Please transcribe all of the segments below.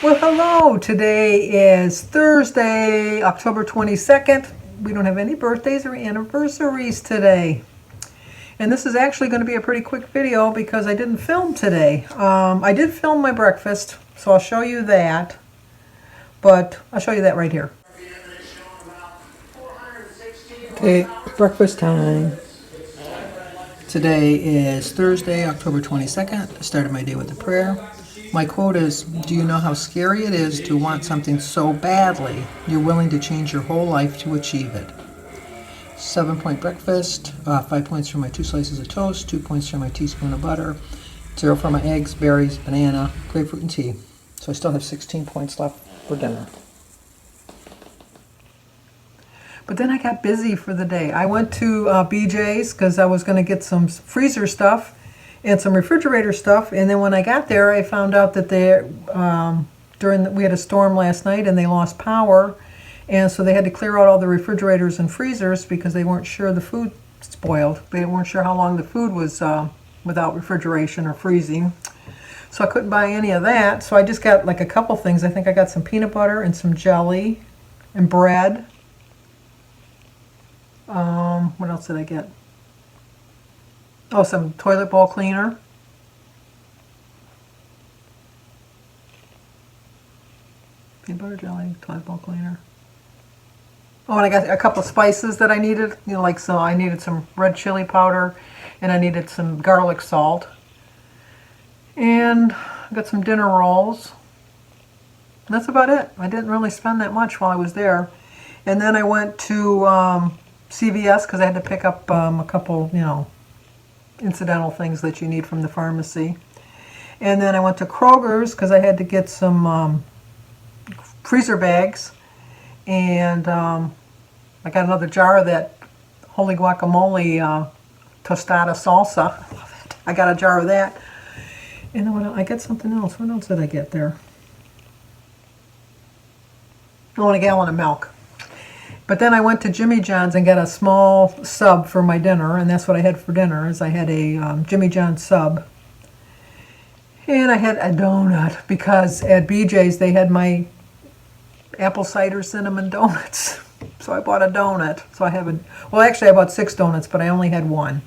Well, hello. Today is Thursday, October 22nd. We don't have any birthdays or anniversaries today. And this is actually going to be a pretty quick video because I didn't film today. I did film my breakfast, so I'll show you that. But I'll show you that right here. Okay, breakfast time. Today is Thursday, October 22nd. I started my day with a prayer. My quote is, do you know how scary it is to want something so badly you're willing to change your whole life to achieve it? 7-point breakfast, 5 points for my 2 slices of toast, 2 points for my teaspoon of butter, 0 for my eggs, berries, banana, grapefruit, and tea. So I still have 16 points left for dinner. But then I got busy for the day. I went to BJ's because I was going to get some freezer stuff and some refrigerator stuff, and then when I got there, I found out that we had a storm last night and they lost power, and so they had to clear out all the refrigerators and freezers because they weren't sure the food spoiled. They weren't sure how long the food was without refrigeration or freezing. So I couldn't buy any of that, so I just got like a couple things. I think I got some peanut butter and some jelly and bread. What else did I get? Oh, some toilet bowl cleaner. Peanut butter, jelly, toilet bowl cleaner. Oh, and I got a couple of spices that I needed. You know, like so I needed some red chili powder, and I needed some garlic salt. And I got some dinner rolls. That's about it. I didn't really spend that much while I was there. And then I went to CVS because I had to pick up a couple, incidental things that you need from the pharmacy. And then I went to Kroger's because I had to get some freezer bags. And I got another jar of that holy guacamole tostada salsa. I love it. I got a jar of that. And then I got something else. What else did I get there? Oh, and a gallon of milk. But then I went to Jimmy John's and got a small sub for my dinner, and that's what I had for dinner. Is I had a Jimmy John's sub, and I had a donut because at BJ's they had my apple cider cinnamon donuts. So I bought a donut. So I actually I bought 6 donuts, but I only had one.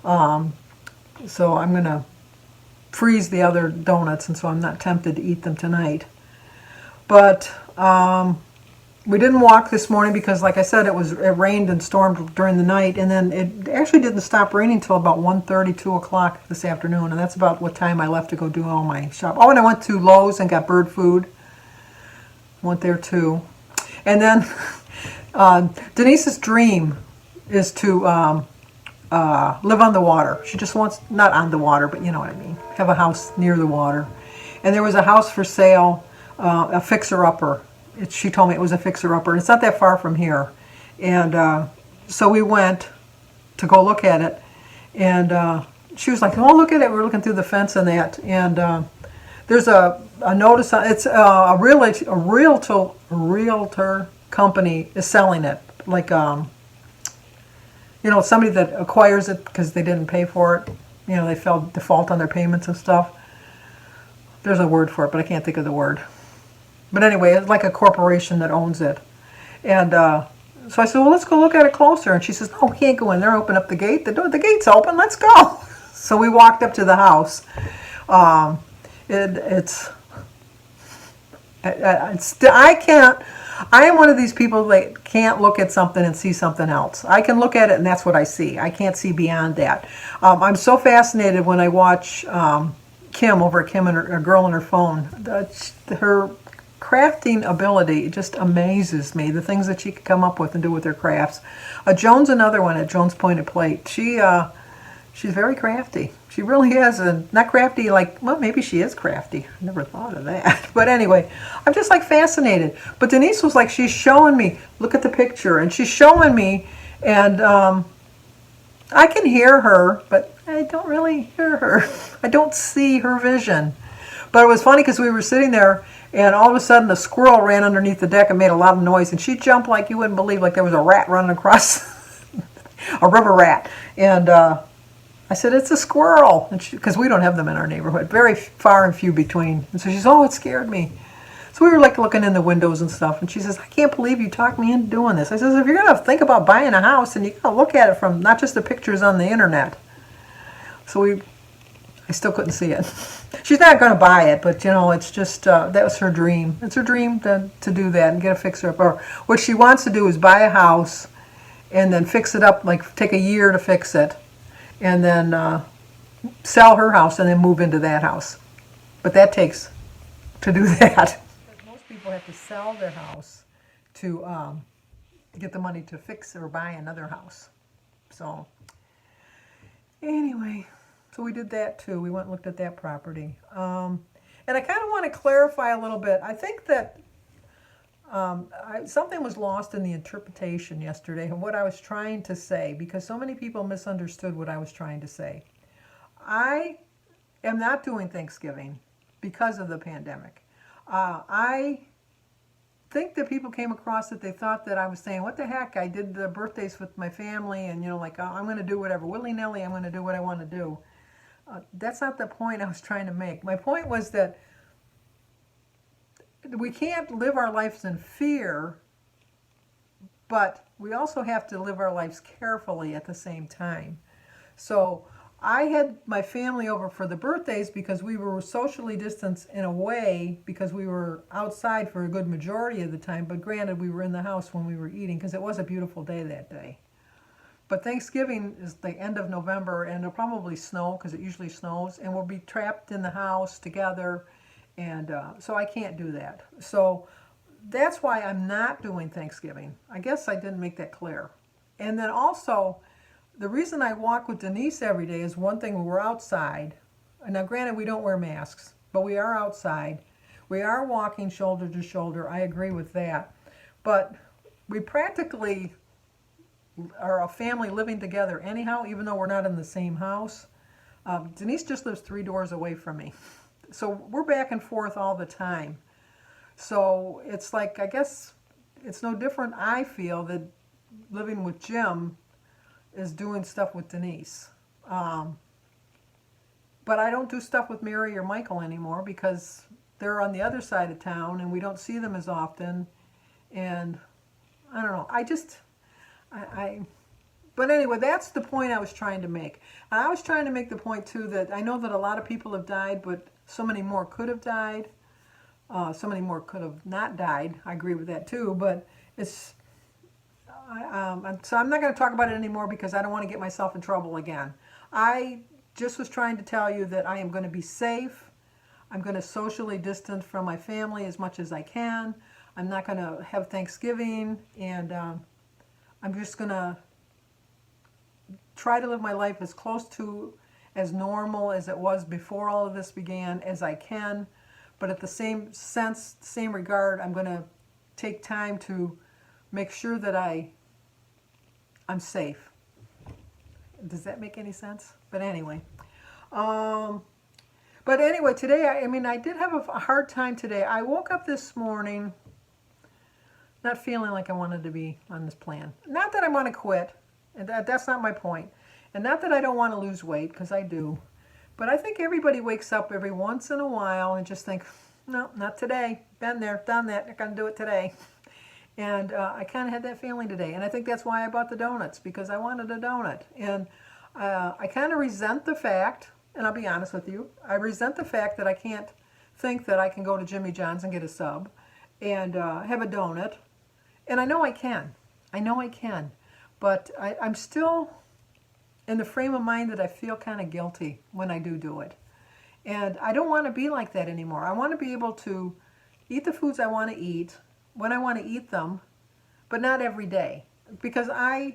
So I'm gonna freeze the other donuts, and so I'm not tempted to eat them tonight. But we didn't walk this morning because, like I said, it rained and stormed during the night, and then it actually didn't stop raining until about 1:30, 2 o'clock this afternoon, and that's about what time I left to go do all my shop. Oh, and I went to Lowe's and got bird food. Went there too. And then Denise's dream is to live on the water. She just wants, not on the water, but you know what I mean, have a house near the water. And there was a house for sale, a fixer-upper. She told me it was a fixer-upper, and it's not that far from here. And so we went to go look at it, and she was like, oh, look at it. We're looking through the fence and that. And there's a notice, it's a realtor company is selling it. Like, somebody that acquires it because they didn't pay for it. They fell default on their payments and stuff. There's a word for it, but I can't think of the word. But anyway, it's like a corporation that owns it. And so I said, well, let's go look at it closer. And she says, no, we can't go in there. Open up the gate. The gate's open. Let's go. So we walked up to the house. I am one of these people that can't look at something and see something else. I can look at it and that's what I see. I can't see beyond that. I'm so fascinated when I watch Kim over at Kim and her girl on her phone. Her crafting ability just amazes me. The things that she can come up with and do with her crafts. Joan's another one at Joan's Pointed Plate. She's very crafty. She really is, and not crafty like, well, maybe she is crafty. I never thought of that. But anyway, I'm just like fascinated. But Denise was like, she's showing me, look at the picture, and she's showing me, and I can hear her, but I don't really hear her. I don't see her vision. But it was funny because we were sitting there, and all of a sudden a squirrel ran underneath the deck and made a lot of noise, and she jumped like you wouldn't believe, like there was a rat running across, a river rat. And I said, it's a squirrel, because we don't have them in our neighborhood, very far and few between. And so she said, oh, it scared me. So we were like looking in the windows and stuff, and she says, I can't believe you talked me into doing this. I says, if you're going to think about buying a house, and you got to look at it from not just the pictures on the internet. So I still couldn't see it. She's not going to buy it, but it's just, that was her dream. It's her dream to do that and get a fixer-up. Or what she wants to do is buy a house and then fix it up, like take a year to fix it, and then sell her house and then move into that house. But that takes to do that. Most people have to sell their house to get the money to fix or buy another house. So anyway, so we did that too. We went and looked at that property. And I kind of want to clarify a little bit. I think that something was lost in the interpretation yesterday of what I was trying to say, because so many people misunderstood what I was trying to say. I am not doing Thanksgiving because of the pandemic. I think that people came across it, they thought that I was saying, what the heck, I did the birthdays with my family, and like, I'm going to do whatever, willy-nilly, I'm going to do what I want to do. That's not the point I was trying to make. My point was that we can't live our lives in fear, but we also have to live our lives carefully at the same time. So I had my family over for the birthdays because we were socially distanced in a way, because we were outside for a good majority of the time, but granted we were in the house when we were eating because it was a beautiful day that day. But Thanksgiving is the end of November, and it'll probably snow because it usually snows, and we'll be trapped in the house together, and so I can't do that. So that's why I'm not doing Thanksgiving. I guess I didn't make that clear. And then also, the reason I walk with Denise every day is, one thing, when we're outside. Now granted, we don't wear masks, but we are outside. We are walking shoulder to shoulder. I agree with that. But we practically are a family living together anyhow, even though we're not in the same house. Denise just lives 3 doors away from me. So we're back and forth all the time. So it's like, I guess it's no different, I feel, that living with Jim is doing stuff with Denise. But I don't do stuff with Mary or Michael anymore because they're on the other side of town and we don't see them as often. And I don't know, but anyway, that's the point I was trying to make. And I was trying to make the point too that I know that a lot of people have died, but so many more could have died. So many more could have not died. I agree with that too, but it's, so I'm not going to talk about it anymore because I don't want to get myself in trouble again. I just was trying to tell you that I am going to be safe. I'm going to socially distance from my family as much as I can. I'm not going to have Thanksgiving, and I'm just going to try to live my life as close to as normal as it was before all of this began as I can. But at the same regard, I'm going to take time to make sure that I'm safe. Does that make any sense? But anyway. Today, I did have a hard time today. I woke up this morning not feeling like I wanted to be on this plan. Not that I want to quit, and that's not my point. And not that I don't want to lose weight, because I do. But I think everybody wakes up every once in a while and just think, no, not today. Been there, done that, not going to do it today. And I kind of had that feeling today. And I think that's why I bought the donuts, because I wanted a donut. And I kind of resent the fact, and I'll be honest with you, I resent the fact that I can't think that I can go to Jimmy John's and get a sub and have a donut. And I know I can. I know I can. But I'm still in the frame of mind that I feel kind of guilty when I do it. And I don't want to be like that anymore. I want to be able to eat the foods I want to eat when I want to eat them, but not every day. Because I'll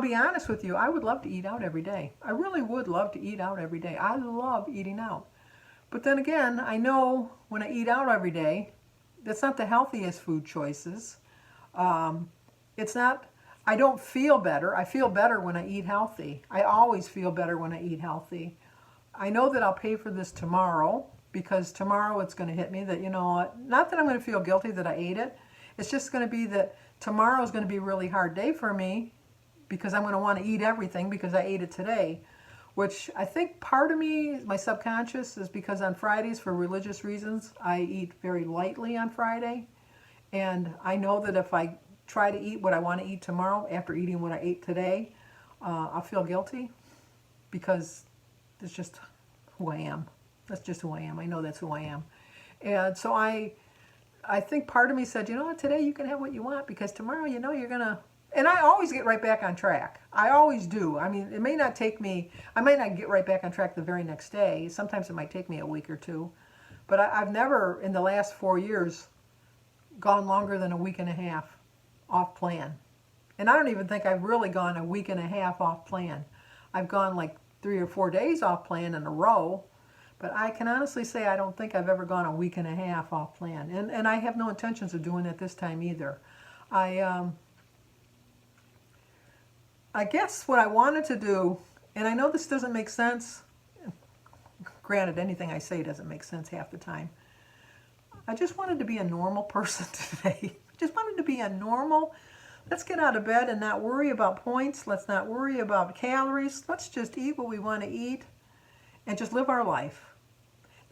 be honest with you, I would love to eat out every day. I really would love to eat out every day. I love eating out. But then again, I know when I eat out every day, that's not the healthiest food choices. It's not, I don't feel better. I feel better when I eat healthy. I always feel better when I eat healthy. I know that I'll pay for this tomorrow, because tomorrow it's going to hit me that, not that I'm going to feel guilty that I ate it. It's just going to be that tomorrow is going to be a really hard day for me because I'm going to want to eat everything because I ate it today. which I think part of me, my subconscious, is because on Fridays, for religious reasons, I eat very lightly on Friday. And I know that if I try to eat what I want to eat tomorrow after eating what I ate today, I'll feel guilty because it's just who I am. That's just who I am. I know that's who I am. And so I think part of me said, you know what, today you can have what you want because tomorrow, you know, you're going to, and I always get right back on track. I always do. I mean, it may not take me, I might not get right back on track the very next day. Sometimes it might take me a week or two. But I've never, in the last 4 years, gone longer than a week and a half off plan. And I don't even think I've really gone a week and a half off plan. I've gone like 3 or 4 days off plan in a row. But I can honestly say I don't think I've ever gone a week and a half off plan. And I have no intentions of doing it this time either. I guess what I wanted to do, and I know this doesn't make sense. Granted, anything I say doesn't make sense half the time. I just wanted to be a normal person today. I just wanted to be a normal, let's get out of bed and not worry about points. Let's not worry about calories. Let's just eat what we want to eat and just live our life.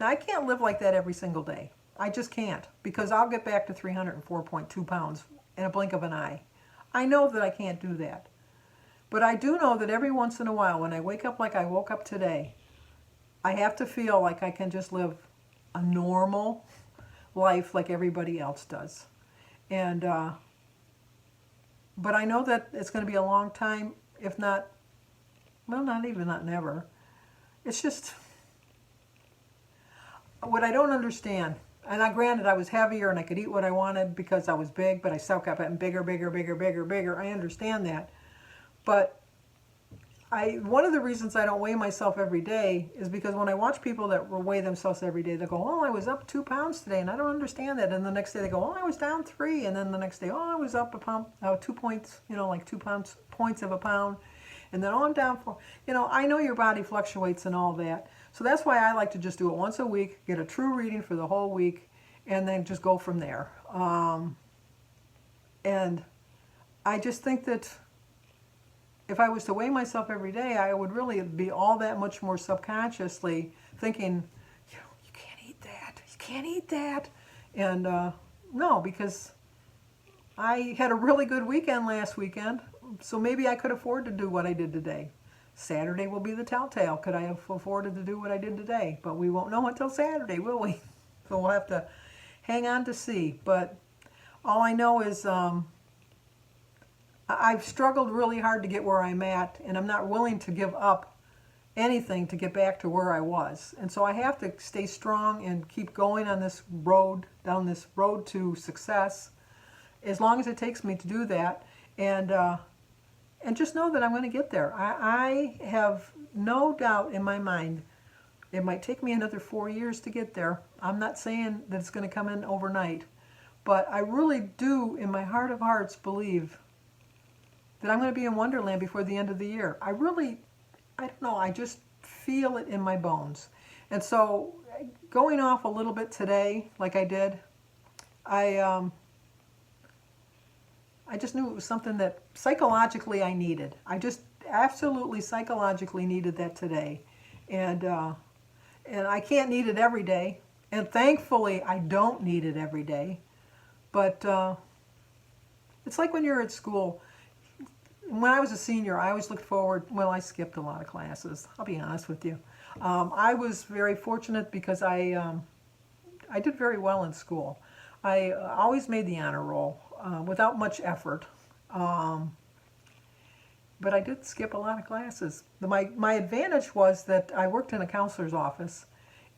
Now, I can't live like that every single day. I just can't, because I'll get back to 304.2 pounds in a blink of an eye. I know that I can't do that. But I do know that every once in a while, when I wake up like I woke up today, I have to feel like I can just live a normal life like everybody else does. And, but I know that it's going to be a long time, if not, well, not never. It's just what I don't understand. And granted, I was heavier and I could eat what I wanted because I was big, but I still kept getting bigger. I understand that. But one of the reasons I don't weigh myself every day is because when I watch people that weigh themselves every day, they go, oh, I was up 2 pounds today, and I don't understand that. And the next day they go, oh, I was down 3. And then the next day, oh, I was up a pound, 2 points, like 2 points of a pound. And then, oh, I'm down 4. I know your body fluctuates and all that. So that's why I like to just do it once a week, get a true reading for the whole week, and then just go from there. And I just think that if I was to weigh myself every day, I would really be all that much more subconsciously thinking, you can't eat that. You can't eat that. And no, because I had a really good weekend last weekend, so maybe I could afford to do what I did today. Saturday will be the telltale. Could I have afforded to do what I did today? But we won't know until Saturday, will we? So we'll have to hang on to see. But all I know is I've struggled really hard to get where I'm at, and I'm not willing to give up anything to get back to where I was. And so I have to stay strong and keep going on this road, down this road to success, as long as it takes me to do that. And just know that I'm going to get there. I have no doubt in my mind it might take me another 4 years to get there. I'm not saying that it's going to come in overnight, but I really do, in my heart of hearts, believe that I'm going to be in Wonderland before the end of the year. I don't know, I just feel it in my bones. And so going off a little bit today, like I did, I just knew it was something that psychologically I needed. I just absolutely psychologically needed that today. And I can't need it every day. And thankfully, I don't need it every day. But it's like when you're at school. When I was a senior, I always looked forward, well, I skipped a lot of classes, I'll be honest with you. I was very fortunate because I did very well in school. I always made the honor roll without much effort. But I did skip a lot of classes. My advantage was that I worked in a counselor's office,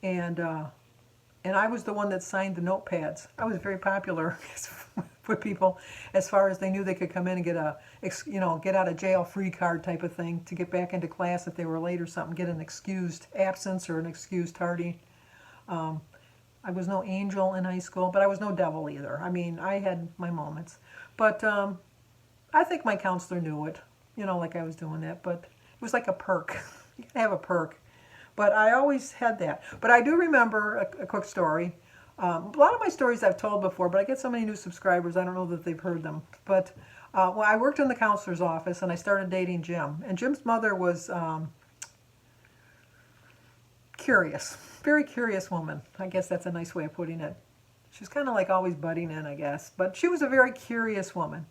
and I was the one that signed the notepads. I was very popular with people as far as they knew they could come in and get a, get out of jail free card type of thing to get back into class if they were late or something, get an excused absence or an excused tardy. I was no angel in high school, but I was no devil either. I mean, I had my moments. But I think my counselor knew it, like I was doing that. But it was like a perk. You gotta have a perk. But I always had that. But I do remember a quick story. A lot of my stories I've told before, but I get so many new subscribers, I don't know that they've heard them. But I worked in the counselor's office, and I started dating Jim. And Jim's mother was very curious woman. I guess that's a nice way of putting it. She's kind of like always butting in, I guess. But she was a very curious woman.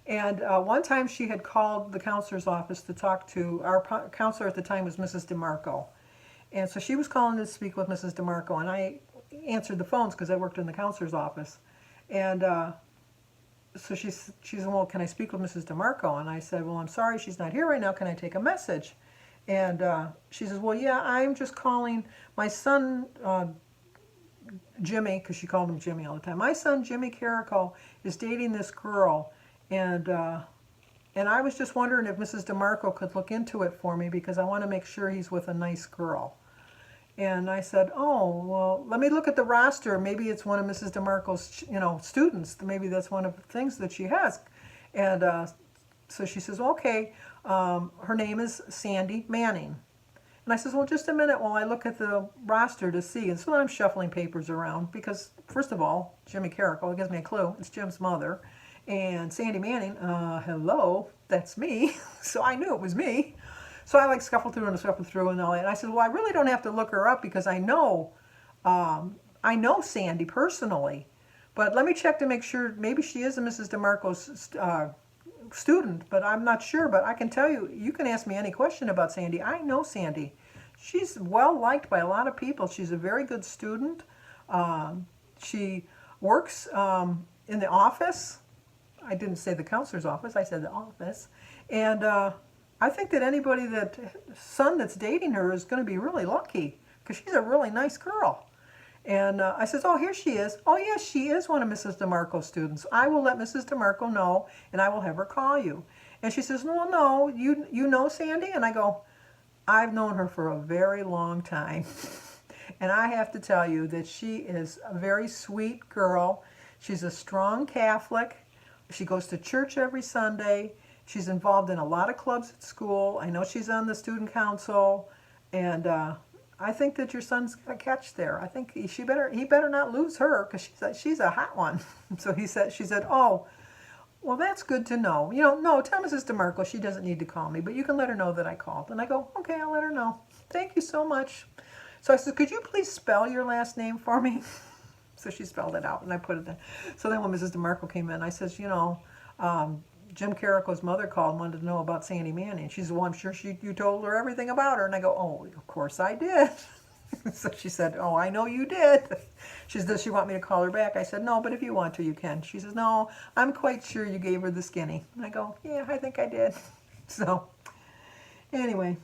And one time she had called the counselor's office to talk to, our counselor at the time was Mrs. DeMarco. And so she was calling to speak with Mrs. DeMarco, and I answered the phones because I worked in the counselor's office. And so she said, well, can I speak with Mrs. DeMarco? And I said, well, I'm sorry, she's not here right now. Can I take a message? And she says, well, yeah, I'm just calling my son, Jimmy, because she called him Jimmy all the time. My son, Jimmy Carrico, is dating this girl, and I was just wondering if Mrs. DeMarco could look into it for me because I want to make sure he's with a nice girl. And I said, oh, well, let me look at the roster. Maybe it's one of Mrs. DeMarco's, students. Maybe that's one of the things that she has. And so she says, okay, her name is Sandy Manning. And I says, well, just a minute while I look at the roster to see. And so I'm shuffling papers around because, first of all, Jimmy Carrico, it gives me a clue. It's Jim's mother. And Sandy Manning, hello, that's me. So I knew it was me. So I scuffled through and all that. And I said, well, I really don't have to look her up because I know Sandy personally. But let me check to make sure. Maybe she is a Mrs. DeMarco's student, but I'm not sure. But I can tell you, you can ask me any question about Sandy. I know Sandy. She's well liked by a lot of people. She's a very good student. She works in the office. I didn't say the counselor's office. I said the office. And I think that anybody son that's dating her is going to be really lucky because she's a really nice girl. And I says, oh, here she is. Oh, yes, she is one of Mrs. DeMarco's students. I will let Mrs. DeMarco know, and I will have her call you. And she says, well, no, you know Sandy? And I go, I've known her for a very long time. And I have to tell you that she is a very sweet girl. She's a strong Catholic. She goes to church every Sunday. She's involved in a lot of clubs at school. I know she's on the student council. And I think that your son's got a catch there. I think he better not lose her because she's a hot one. So she said, oh, well, that's good to know. No, tell Mrs. DeMarco she doesn't need to call me, but you can let her know that I called. And I go, okay, I'll let her know. Thank you so much. So I said, could you please spell your last name for me? So she spelled it out, and I put it there. So then when Mrs. DeMarco came in, I says, Jim Carrico's mother called and wanted to know about Sandy Manning. She said, well, I'm sure you told her everything about her. And I go, oh, of course I did. So she said, oh, I know you did. She said, does she want me to call her back? I said, no, but if you want to, you can. She says, no, I'm quite sure you gave her the skinny. And I go, yeah, I think I did. So anyway,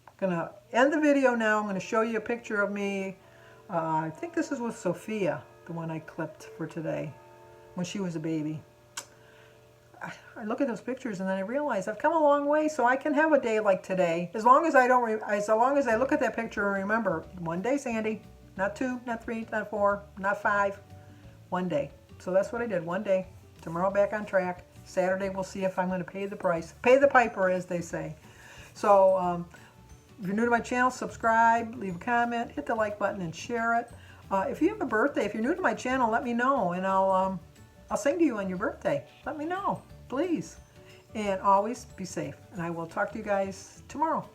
I'm going to end the video now. I'm going to show you a picture of me. I think this is with Sophia, the one I clipped for today, when she was a baby. I look at those pictures and then I realize I've come a long way, so I can have a day like today as long as I look at that picture and remember one day, Sandy, not 2, not 3, not 4, not 5, one day. So that's what I did. One day. Tomorrow back on track. Saturday we'll see if I'm going to pay the price, pay the piper, as they say. So if you're new to my channel, subscribe, leave a comment, hit the like button, and share it. If you have a birthday, if you're new to my channel, let me know, and I'll sing to you on your birthday. Let me know, please. And always be safe. And I will talk to you guys tomorrow.